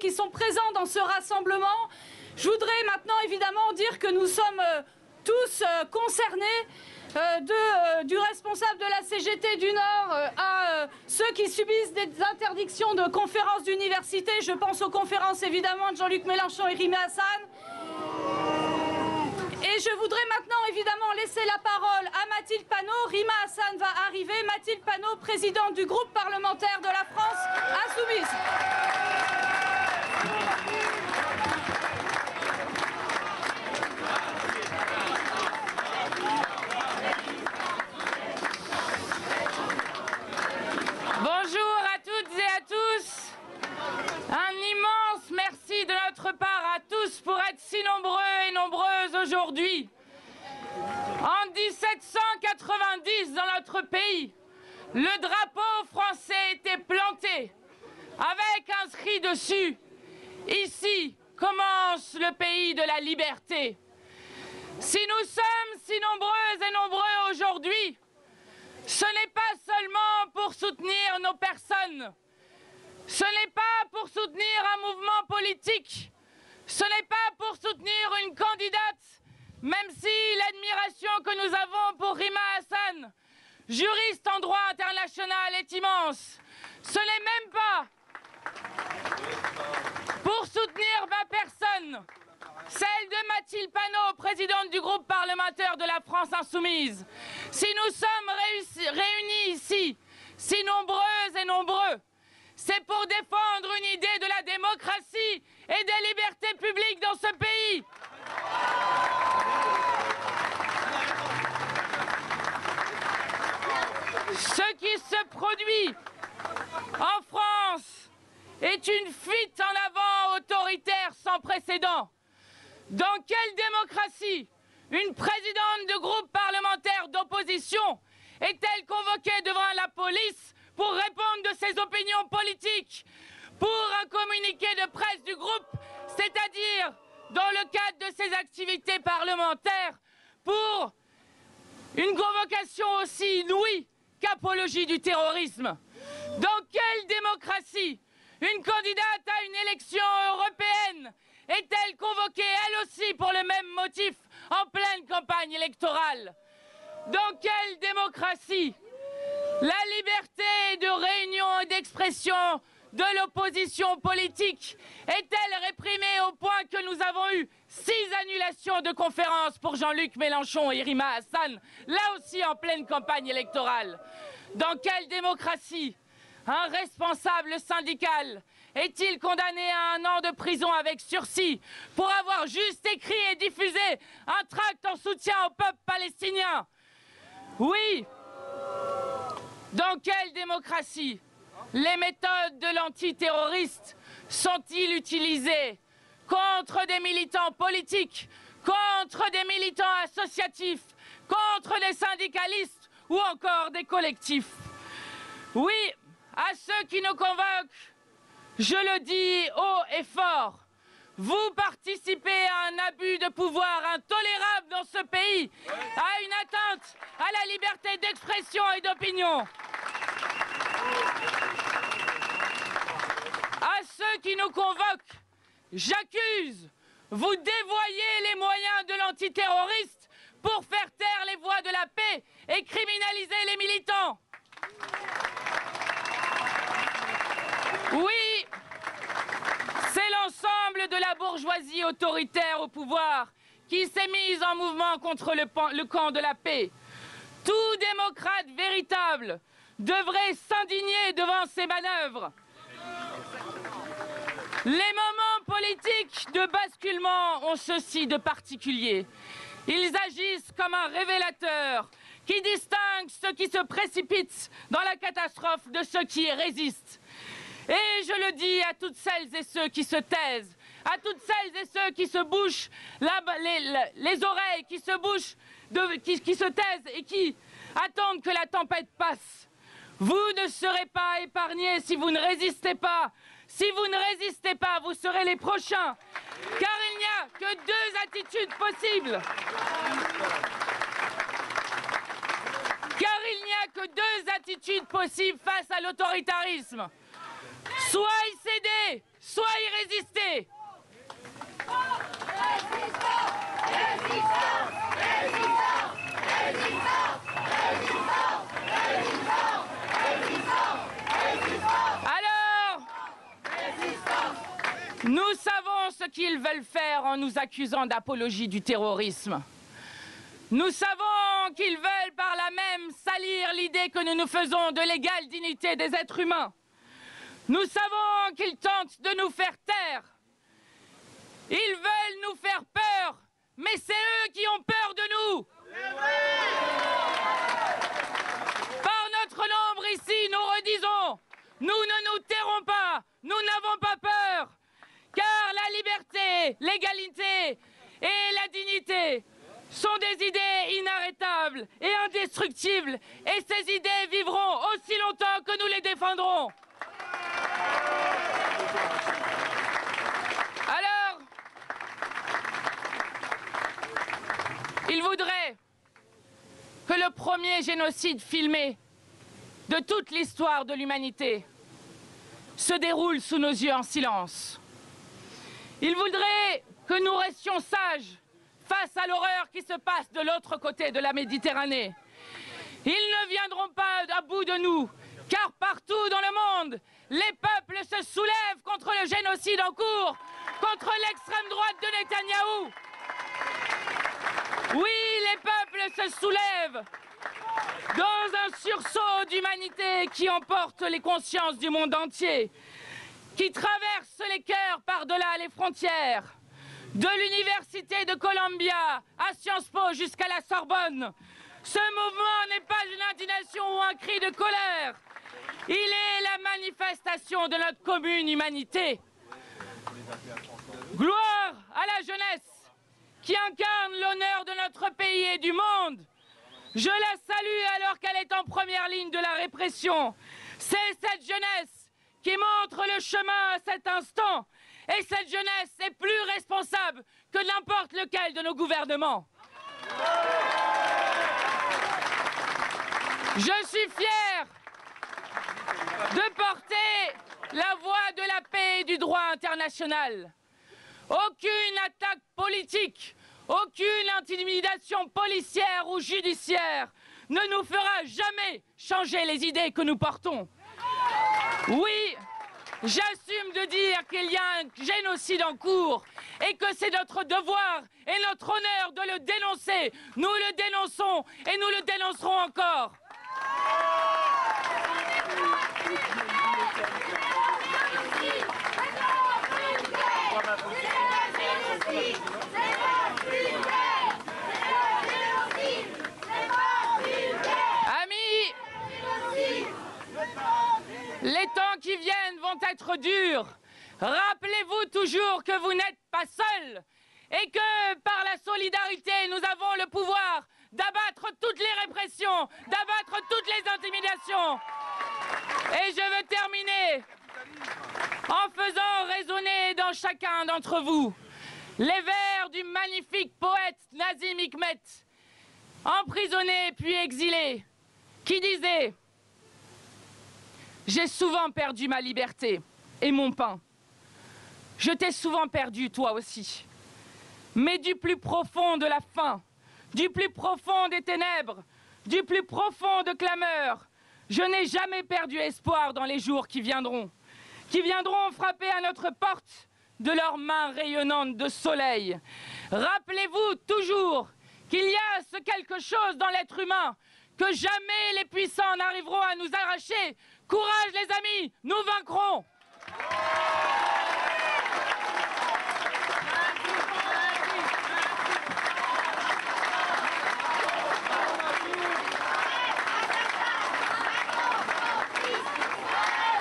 qui sont présents dans ce rassemblement. Je voudrais maintenant évidemment dire que nous sommes tous concernés, du responsable de la CGT du Nord à ceux qui subissent des interdictions de conférences d'université. Je pense aux conférences évidemment de Jean-Luc Mélenchon et Rima Hassan. Et je voudrais maintenant évidemment laisser la parole à Mathilde Panot. Rima Hassan va arriver. Mathilde Panot, présidente du groupe parlementaire de la France Insoumise. Bonjour à toutes et à tous. Un immense merci de notre part à tous pour être si nombreux et nombreuses aujourd'hui. En 1790, dans notre pays, le drapeau français était planté avec inscrit dessus « Ici commence le pays de la liberté ». Si nous sommes si nombreuses et nombreux aujourd'hui, ce n'est pas seulement pour soutenir nos personnes, ce n'est pas pour soutenir un mouvement politique, ce n'est pas pour soutenir une candidate, même si l'admiration que nous avons pour Rima Hassan, juriste en droit international, est immense. Ce n'est même pas pour soutenir ma personne, celle de Mathilde Panot, présidente du groupe parlementaire de la France Insoumise. Si nous sommes réunis ici, si nombreuses et nombreux, c'est pour défendre une idée de la démocratie et des libertés publiques dans ce pays. Ce qui se produit en France est une fuite en avant autoritaire sans précédent. Dans quelle démocratie une présidente de groupe parlementaire d'opposition est-elle convoquée devant la police pour répondre de ses opinions politiques, pour un communiqué de presse du groupe, c'est-à-dire dans le cadre de ses activités parlementaires, pour une convocation aussi inouïe qu'apologie du terrorisme? Dans quelle démocratie une candidate à une élection européenne est-elle convoquée elle aussi pour le même motif en pleine campagne électorale? Dans quelle démocratie la liberté de réunion et d'expression de l'opposition politique est-elle réprimée au point que nous avons eu 6 annulations de conférences pour Jean-Luc Mélenchon et Rima Hassan, là aussi en pleine campagne électorale? Dans quelle démocratie un responsable syndical est-il condamné à 1 an de prison avec sursis pour avoir juste écrit et diffusé un tract en soutien au peuple palestinien? Oui. Dans quelle démocratie les méthodes de l'antiterroriste sont-ils utilisées contre des militants politiques, contre des militants associatifs, contre des syndicalistes ou encore des collectifs? Oui, à ceux qui nous convoquent, je le dis haut et fort, vous participez à un abus de pouvoir intolérable dans ce pays, à une atteinte à la liberté d'expression et d'opinion. À ceux qui nous convoquent, j'accuse, vous dévoyez les moyens de l'antiterroriste pour faire taire les voix de la paix et criminaliser les militants. Oui, c'est l'ensemble de la bourgeoisie autoritaire au pouvoir qui s'est mise en mouvement contre le camp de la paix. Tout démocrate véritable devrait s'indigner devant ces manœuvres. Les moments politiques de basculement ont ceci de particulier. Ils agissent comme un révélateur qui distingue ceux qui se précipitent dans la catastrophe de ceux qui y résistent. Et je le dis à toutes celles et ceux qui se taisent, à toutes celles et ceux qui se bouchent les oreilles, qui se taisent et qui attendent que la tempête passe. Vous ne serez pas épargnés si vous ne résistez pas. Si vous ne résistez pas, vous serez les prochains. Car il n'y a que 2 attitudes possibles. Car il n'y a que 2 attitudes possibles face à l'autoritarisme. Soit y céder, soit y résister. Alors, nous savons ce qu'ils veulent faire en nous accusant d'apologie du terrorisme. Nous savons qu'ils veulent par là même salir l'idée que nous nous faisons de l'égale dignité des êtres humains. Nous savons qu'ils tentent de nous faire taire. Ils veulent nous faire peur, mais c'est eux qui ont peur de nous. Par notre nombre ici, nous redisons, nous ne nous tairons pas, nous n'avons pas peur, car la liberté, l'égalité et la dignité sont des idées inarrêtables et indestructibles, et ces idées vivront aussi longtemps que nous les défendrons. Alors, ils voudraient que le premier génocide filmé de toute l'histoire de l'humanité se déroule sous nos yeux en silence. Ils voudraient que nous restions sages face à l'horreur qui se passe de l'autre côté de la Méditerranée. Ils ne viendront pas à bout de nous, car partout dans le monde, les peuples se soulèvent contre le génocide en cours, contre l'extrême droite de Netanyahou. Oui, les peuples se soulèvent dans un sursaut d'humanité qui emporte les consciences du monde entier, qui traverse les cœurs par-delà les frontières, de l'université de Columbia à Sciences Po jusqu'à la Sorbonne. Ce mouvement n'est pas une indignation ou un cri de colère. Il est la manifestation de notre commune humanité. Gloire à la jeunesse qui incarne l'honneur de notre pays et du monde. Je la salue alors qu'elle est en première ligne de la répression. C'est cette jeunesse qui montre le chemin à cet instant. Et cette jeunesse est plus responsable que n'importe lequel de nos gouvernements. Je suis fier de porter la voix de la paix et du droit international. Aucune attaque politique, aucune intimidation policière ou judiciaire ne nous fera jamais changer les idées que nous portons. Oui, j'assume de dire qu'il y a un génocide en cours et que c'est notre devoir et notre honneur de le dénoncer. Nous le dénonçons et nous le dénoncerons encore. Amis, les temps qui viennent vont être durs. Rappelez-vous toujours que vous n'êtes pas seuls et que par la solidarité, nous avons le pouvoir d'abattre toutes les répressions, d'abattre toutes les intimidations. Et je veux terminer en faisant résonner dans chacun d'entre vous les vers du magnifique poète Nazim Hikmet, emprisonné puis exilé, qui disait « J'ai souvent perdu ma liberté et mon pain. Je t'ai souvent perdu, toi aussi. Mais du plus profond de la faim, du plus profond des ténèbres, du plus profond de clameurs, je n'ai jamais perdu espoir dans les jours qui viendront frapper à notre porte de leurs mains rayonnantes de soleil. Rappelez-vous toujours qu'il y a ce quelque chose dans l'être humain que jamais les puissants n'arriveront à nous arracher. Courage les amis, nous vaincrons!